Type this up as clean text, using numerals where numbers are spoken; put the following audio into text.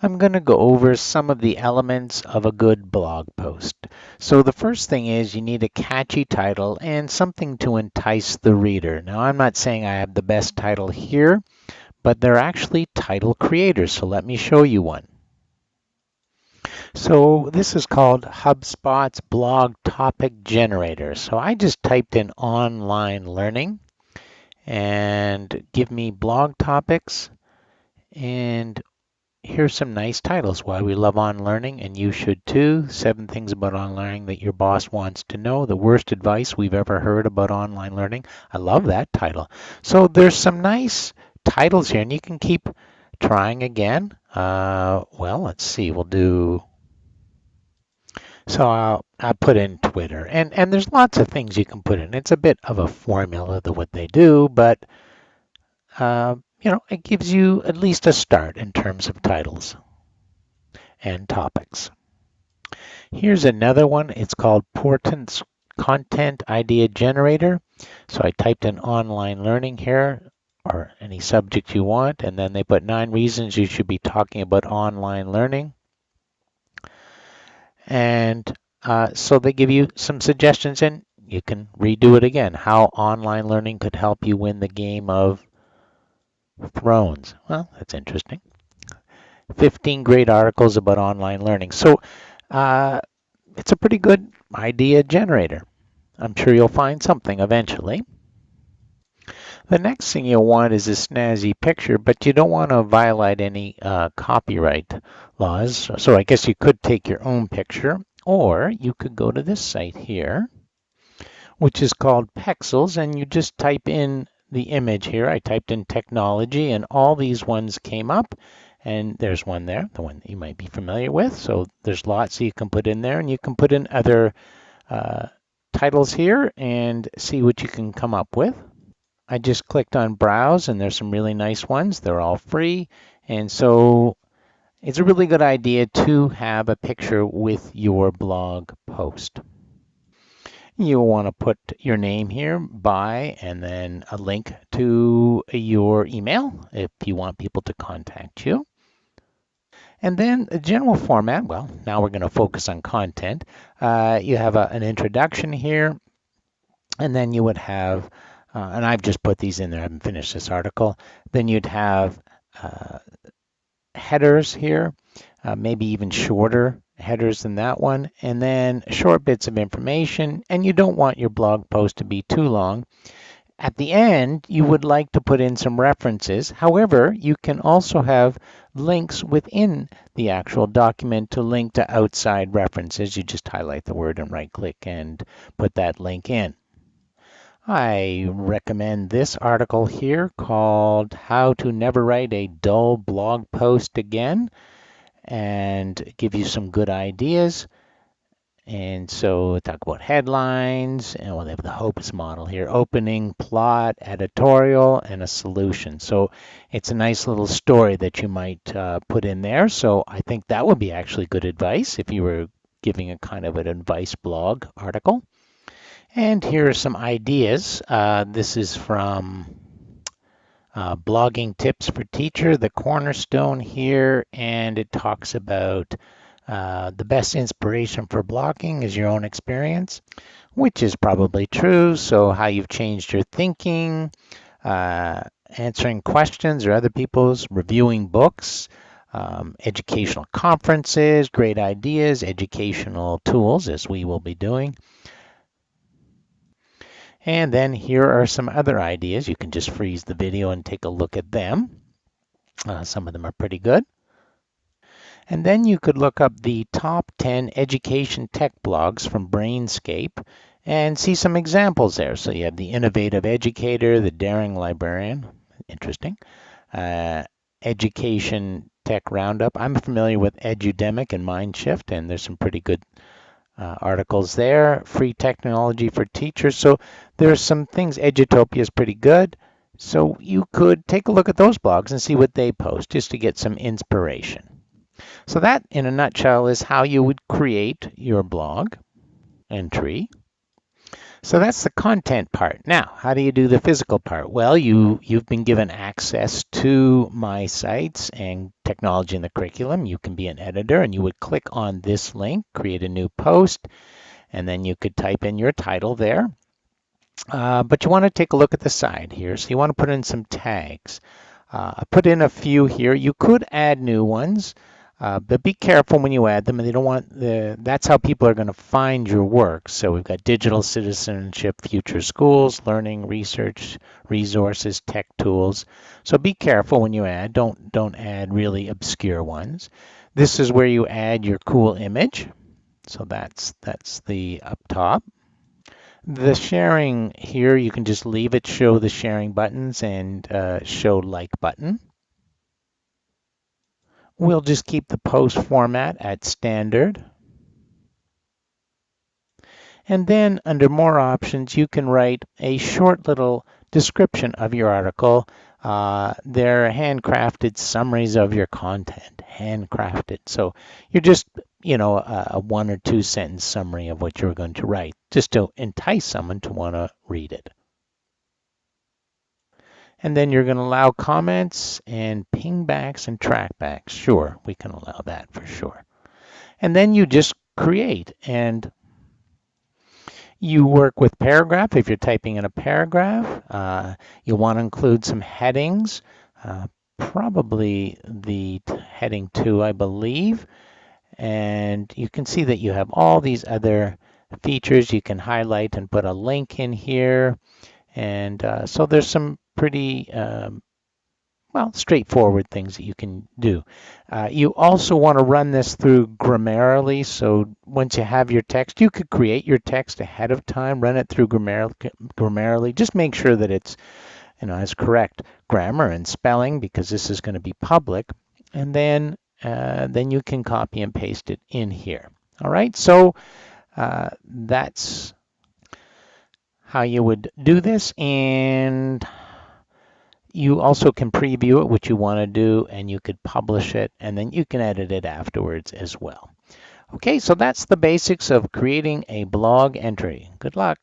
I'm going to go over some of the elements of a good blog post. So the first thing is you need a catchy title and something to entice the reader. Now, I'm not saying I have the best title here, but they're actually title creators. So let me show you one. So this is called HubSpot's blog topic generator. So I just typed in online learning and give me blog topics, and here's some nice titles. Why we love on learning, and you should too. 7 things about online learning that your boss wants to know. The worst advice we've ever heard about online learning. I love that title. So there's some nice titles here, and you can keep trying again. Well, let's see. We'll do. So I'll put in Twitter, and there's lots of things you can put in. It's a bit of a formula to what they do, but it gives you at least a start in terms of titles and topics. Here's another one. It's called Portent's Content Idea Generator. So I typed in online learning here, or any subject you want, and then they put 9 reasons you should be talking about online learning. And so they give you some suggestions, and you can redo it again. How online learning could help you win the game of Thrones. Well, that's interesting. 15 great articles about online learning. So it's a pretty good idea generator. I'm sure you'll find something eventually. The next thing you'll want is a snazzy picture, but you don't want to violate any copyright laws. So I guess you could take your own picture, or you could go to this site here, which is called Pexels, and you just type in the image here. I typed in technology, and all these ones came up. And there's one there, the one that you might be familiar with. So there's lots you can put in there, and you can put in other titles here and see what you can come up with. I just clicked on browse, and there's some really nice ones. They're all free. And so it's a really good idea to have a picture with your blog post. You'll want to put your name here, by, and then a link to your email if you want people to contact you. And then the general format, well, now we're going to focus on content. You have an introduction here, and then you would have, and I've just put these in there, I haven't finished this article. Then you'd have headers here, maybe even shorter headers than that one, and then short bits of information, and you don't want your blog post to be too long. At the end, you would like to put in some references. However, you can also have links within the actual document to link to outside references. You just highlight the word and right-click and put that link in. I recommend this article here called How to Never Write a Dull Blog Post Again, and give you some good ideas. And so talk about headlines, and well, they have the HOPES model here: opening, plot, editorial, and a solution. So it's a nice little story that you might put in there. So I think that would be actually good advice if you were giving a kind of an advice blog article. And here are some ideas. This is from Blogging Tips for Teacher, the cornerstone here, and it talks about the best inspiration for blogging is your own experience, which is probably true. So how you've changed your thinking, answering questions or other people's, reviewing books, educational conferences, great ideas, educational tools, as we will be doing. And then here are some other ideas. You can just freeze the video and take a look at them. Some of them are pretty good. And then you could look up the top 10 education tech blogs from Brainscape and see some examples there. So you have the Innovative Educator, the Daring Librarian, interesting, Education Tech Roundup. I'm familiar with Edudemic and Mindshift, and there's some pretty good articles there. Free Technology for Teachers. So there are some things. Edutopia is pretty good. So you could take a look at those blogs and see what they post just to get some inspiration. So that, in a nutshell, is how you would create your blog entry. So that's the content part. Now, how do you do the physical part? Well, you've been given access to my sites and technology in the curriculum. You can be an editor and you would click on this link, create a new post, and then you could type in your title there. But you want to take a look at the side here. So you want to put in some tags. I put in a few here. You could add new ones, but be careful when you add them. And they don't want that's how people are going to find your work. So we've got digital citizenship, future schools, learning, research, resources, tech tools. So be careful when you add. Don't add really obscure ones. This is where you add your cool image. So that's the up top. The sharing here, you can just leave it, show the sharing buttons and show like button. We'll just keep the post format at standard. And then under more options, you can write a short little description of your article. They're handcrafted summaries of your content, handcrafted. So you're just, a 1 or 2 sentence summary of what you're going to write, just to entice someone to want to read it. And then you're going to allow comments and pingbacks and trackbacks. Sure, we can allow that for sure. And then you just create and you work with paragraph. If you're typing in a paragraph, you'll want to include some headings, probably the heading 2, I believe. And you can see that you have all these other features. You can highlight and put a link in here. And so there's some pretty straightforward things that you can do. You also want to run this through Grammarly. So once you have your text, you could create your text ahead of time, run it through Grammarly. Just make sure that it's has correct grammar and spelling, because this is going to be public. And then you can copy and paste it in here. All right, so that's how you would do this. And you also can preview it, what you want to do, and you could publish it, and then you can edit it afterwards as well. Okay, so that's the basics of creating a blog entry. Good luck.